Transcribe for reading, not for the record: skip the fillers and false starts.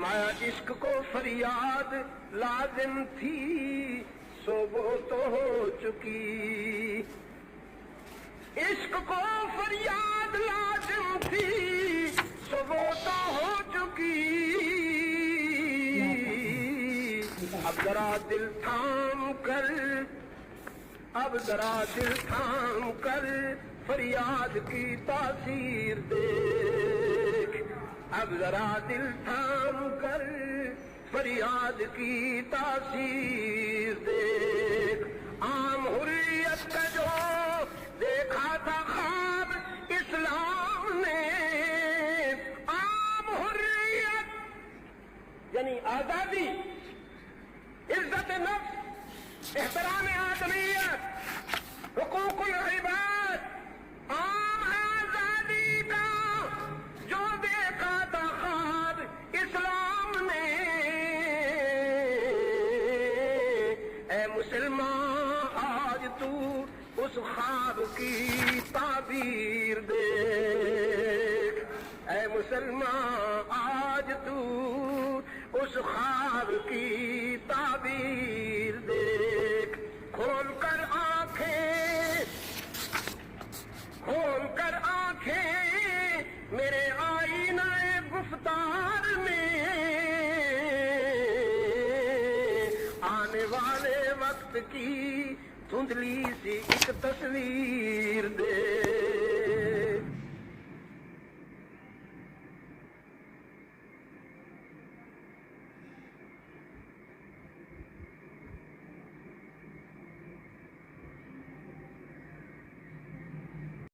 فرمایا عشق کو فریاد لازم تھی سو وہ تو ہو چکی، عشق کو فریاد لازم تھی سو وہ تو ہو چکی، اب ذرا دل تھام کر، اب ذرا دل تھام کر فریاد کی تاثیر دیکھ، اب ذرا دل تھام کر فریاد کی تاثیر دیکھ، عام حریت کا جو دیکھا تھا خواب اسلام نے، عام حریت یعنی آزادی، عزت نفس، احترام آدمیت، حقوق العباد، عام آزادی کا جو دیکھا تھا خواب اسلام نے، اے مسلمان آج تو اس خواب کی تعبیر دیکھ، اے مسلمان آج تو اس خواب کی تعبیر دیکھ، کھول کر آنکھیں، کھول کر آنکھیں میرے آئینہ گفتار میں، آنے والے وقت کی دھندلی سی ایک تصویر دے۔